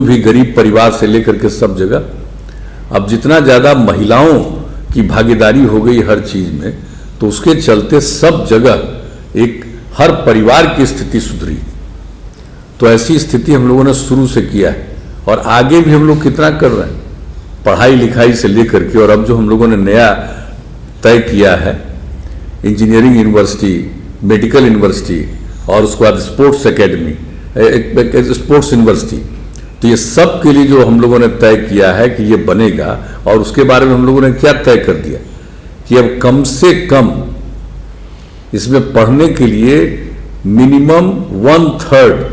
भी गरीब परिवार से लेकर के सब जगह। अब जितना ज़्यादा महिलाओं की भागीदारी हो गई हर चीज़ में, तो उसके चलते सब जगह एक हर परिवार की स्थिति सुधरी। तो ऐसी स्थिति हम लोगों ने शुरू से किया है और आगे भी हम लोग कितना कर रहे हैं, पढ़ाई लिखाई से लेकर के। और अब जो हम लोगों ने नया तय किया है, इंजीनियरिंग यूनिवर्सिटी, मेडिकल यूनिवर्सिटी और उसके बाद स्पोर्ट्स एकेडमी, स्पोर्ट्स यूनिवर्सिटी, तो ये सब के लिए जो हम लोगों ने तय किया है कि ये बनेगा। और उसके बारे में हम लोगों ने क्या तय कर दिया कि अब कम से कम इसमें पढ़ने के लिए मिनिमम 1/3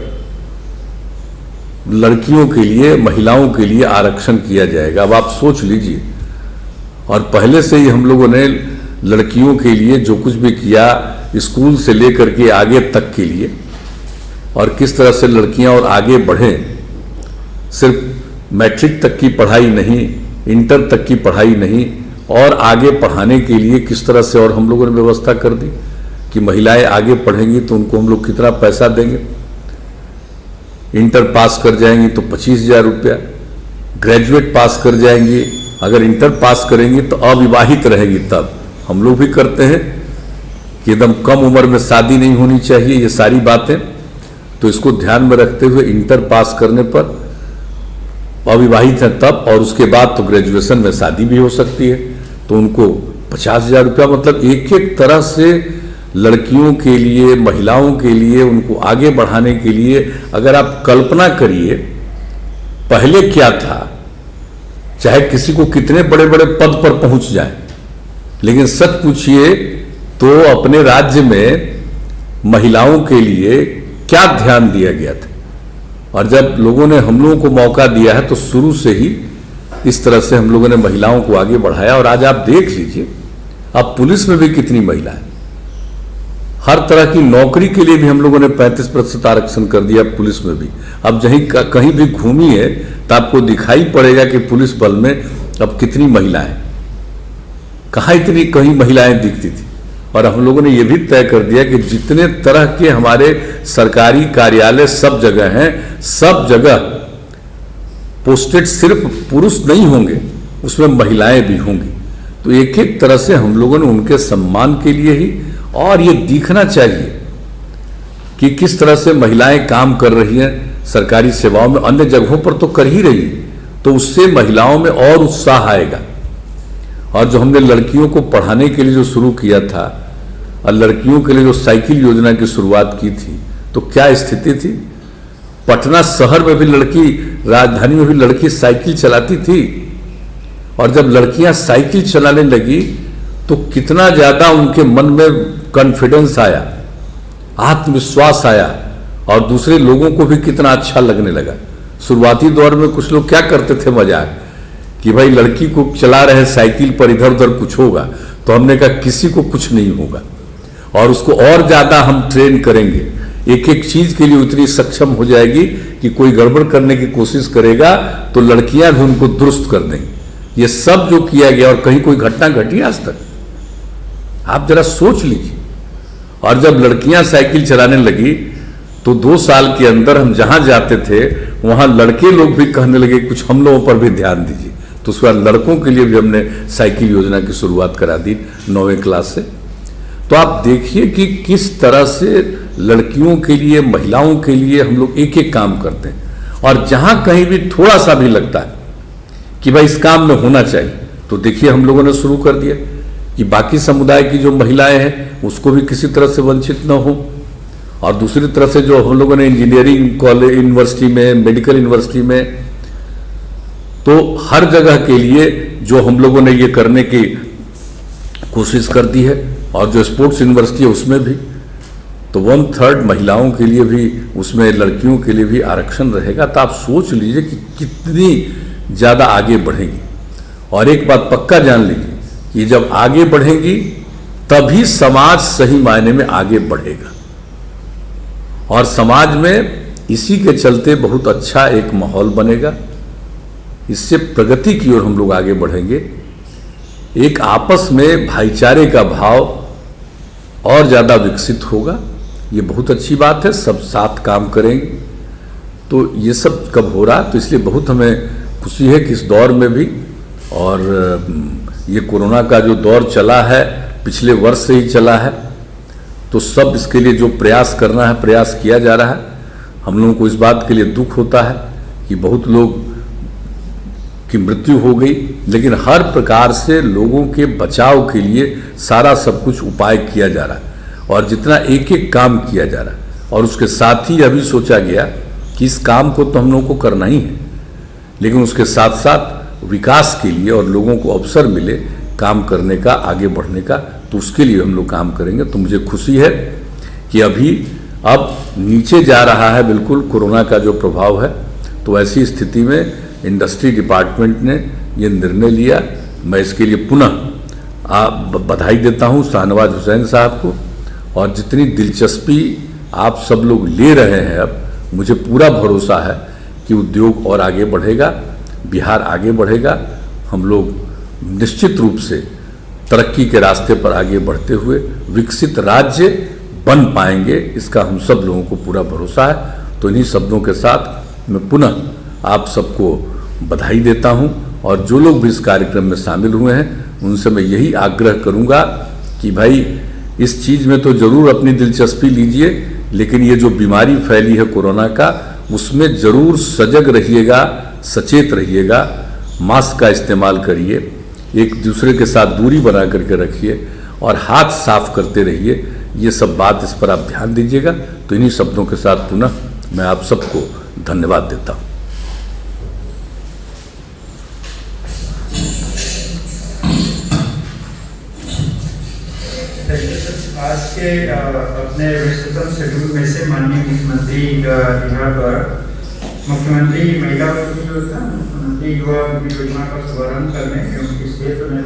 लड़कियों के लिए, महिलाओं के लिए आरक्षण किया जाएगा। अब आप सोच लीजिए। और पहले से ही हम लोगों ने लड़कियों के लिए जो कुछ भी किया, स्कूल से लेकर के आगे तक के लिए, और किस तरह से लड़कियां और आगे बढ़ें, सिर्फ मैट्रिक तक की पढ़ाई नहीं, इंटर तक की पढ़ाई नहीं, और आगे पढ़ाने के लिए किस तरह से और हम लोगों ने व्यवस्था कर दी कि महिलाएं आगे पढ़ेंगी तो उनको हम लोग कितना पैसा देंगे। इंटर पास कर जाएंगी तो 25,000 रुपया, ग्रेजुएट पास कर जाएंगी, अगर इंटर पास करेंगी तो अविवाहित रहेगी तब। हम लोग भी करते हैं कि एकदम कम उम्र में शादी नहीं होनी चाहिए, ये सारी बातें। तो इसको ध्यान में रखते हुए इंटर पास करने पर अविवाहित है तब, और उसके बाद तो ग्रेजुएशन में शादी भी हो सकती है, तो उनको 50,000 रुपया, मतलब एक एक तरह से लड़कियों के लिए, महिलाओं के लिए, उनको आगे बढ़ाने के लिए। अगर आप कल्पना करिए पहले क्या था, चाहे किसी को कितने बड़े बड़े पद पर पहुंच जाए, लेकिन सच पूछिए तो अपने राज्य में महिलाओं के लिए क्या ध्यान दिया गया था। और जब लोगों ने हम लोगों को मौका दिया है तो शुरू से ही इस तरह से हम लोगों ने महिलाओं को आगे बढ़ाया। और आज आप देख लीजिए, अब पुलिस में भी कितनी महिलाएं, हर तरह की नौकरी के लिए भी हम लोगों ने 35% आरक्षण कर दिया पुलिस में भी। अब कहीं भी घूमिए तो आपको दिखाई पड़ेगा कि पुलिस बल में अब कितनी महिलाएं, कहाँ इतनी कहीं महिलाएं दिखती थी। और हम लोगों ने यह भी तय कर दिया कि जितने तरह के हमारे सरकारी कार्यालय सब जगह हैं, सब जगह पोस्टेड सिर्फ पुरुष नहीं होंगे, उसमें महिलाएं भी होंगी। तो एक एक तरह से हम लोगों ने उनके सम्मान के लिए ही, और ये दिखना चाहिए कि किस तरह से महिलाएं काम कर रही हैं सरकारी सेवाओं में, अन्य जगहों पर तो कर ही रही है, तो उससे महिलाओं में और उत्साह आएगा। और जो हमने लड़कियों को पढ़ाने के लिए जो शुरू किया था, और लड़कियों के लिए जो साइकिल योजना की शुरुआत की थी, तो क्या स्थिति थी। पटना शहर में भी लड़की, राजधानी में भी लड़की साइकिल चलाती थी। और जब लड़कियां साइकिल चलाने लगी तो कितना ज्यादा उनके मन में कॉन्फिडेंस आया, आत्मविश्वास आया, और दूसरे लोगों को भी कितना अच्छा लगने लगा। शुरुआती दौर में कुछ लोग क्या करते थे मजाक कि भाई लड़की को चला रहे साइकिल पर, इधर उधर कुछ होगा। तो हमने कहा किसी को कुछ नहीं होगा, और उसको और ज्यादा हम ट्रेन करेंगे, एक एक चीज के लिए उतनी सक्षम हो जाएगी कि कोई गड़बड़ करने की कोशिश करेगा तो लड़कियां भी उनको दुरुस्त कर देंगी। ये सब जो किया गया, और कहीं कोई घटना घटी आज तक, आप जरा सोच लीजिए। और जब लड़कियां साइकिल चलाने लगी तो 2 साल के अंदर हम जहां जाते थे वहां लड़के लोग भी कहने लगे कुछ हम लोगों पर भी ध्यान दीजिए। तो उसके बाद लड़कों के लिए भी हमने साइकिल योजना की शुरुआत करा दी 9वीं क्लास से। तो आप देखिए कि किस तरह से लड़कियों के लिए, महिलाओं के लिए हम लोग एक एक काम करते हैं। और जहां कहीं भी थोड़ा सा भी लगता है कि भाई इस काम में होना चाहिए, तो देखिए हम लोगों ने शुरू कर दिया कि बाकी समुदाय की जो महिलाएं हैं उसको भी किसी तरह से वंचित न हो। और दूसरी तरफ से जो हम लोगों ने इंजीनियरिंग कॉलेज, यूनिवर्सिटी में, मेडिकल यूनिवर्सिटी में, तो हर जगह के लिए जो हम लोगों ने ये करने की कोशिश कर दी है। और जो स्पोर्ट्स यूनिवर्सिटी है उसमें भी तो 1/3 महिलाओं के लिए भी, उसमें लड़कियों के लिए भी आरक्षण रहेगा। तो आप सोच लीजिए कि कितनी ज़्यादा आगे बढ़ेगी। और एक बात पक्का जान लीजिए कि जब आगे बढ़ेंगी तभी समाज सही मायने में आगे बढ़ेगा। और समाज में इसी के चलते बहुत अच्छा एक माहौल बनेगा। इससे प्रगति की ओर हम लोग आगे बढ़ेंगे। एक आपस में भाईचारे का भाव और ज़्यादा विकसित होगा। ये बहुत अच्छी बात है, सब साथ काम करेंगे। तो ये सब कब हो रहा, तो इसलिए बहुत हमें खुशी है कि इस दौर में भी, और ये कोरोना का जो दौर चला है पिछले वर्ष से ही चला है, तो सब इसके लिए जो प्रयास करना है प्रयास किया जा रहा है। हम लोगों को इस बात के लिए दुख होता है कि बहुत लोग की मृत्यु हो गई, लेकिन हर प्रकार से लोगों के बचाव के लिए सारा सब कुछ उपाय किया जा रहा है, और जितना एक एक काम किया जा रहा है, और उसके साथ ही यह भी सोचा गया कि इस काम को तो हम लोगों को करना ही है, लेकिन उसके साथ साथ विकास के लिए और लोगों को अवसर मिले काम करने का, आगे बढ़ने का, तो उसके लिए हम लोग काम करेंगे। तो मुझे खुशी है कि अभी अब नीचे जा रहा है बिल्कुल कोरोना का जो प्रभाव है, तो ऐसी स्थिति में इंडस्ट्री डिपार्टमेंट ने ये निर्णय लिया। मैं इसके लिए पुनः बधाई देता हूँ शाहनवाज हुसैन साहब को, और जितनी दिलचस्पी आप सब लोग ले रहे हैं, अब मुझे पूरा भरोसा है कि उद्योग और आगे बढ़ेगा, बिहार आगे बढ़ेगा, हम लोग निश्चित रूप से तरक्की के रास्ते पर आगे बढ़ते हुए विकसित राज्य बन पाएंगे, इसका हम सब लोगों को पूरा भरोसा है। तो इन्हीं शब्दों के साथ मैं पुनः आप सबको बधाई देता हूं, और जो लोग भी इस कार्यक्रम में शामिल हुए हैं उनसे मैं यही आग्रह करूंगा कि भाई इस चीज़ में तो ज़रूर अपनी दिलचस्पी लीजिए, लेकिन ये जो बीमारी फैली है कोरोना का, उसमें ज़रूर सजग रहिएगा, सचेत रहिएगा, मास्क का इस्तेमाल करिए, एक दूसरे के साथ दूरी बना करके रखिए, और हाथ साफ करते रहिए। ये सब बात, इस पर आप ध्यान दीजिएगा। तो इन्हीं शब्दों के साथ पुनः मैं आप सबको धन्यवाद देता हूँ। आज के अपने व्यस्ततम शेड्यूल में से माननीय मुख्यमंत्री बिहार द्वारा मुख्यमंत्री महिला योजना, मुख्यमंत्री युवा योजना का शुभारंभ करने एवं इस क्षेत्र में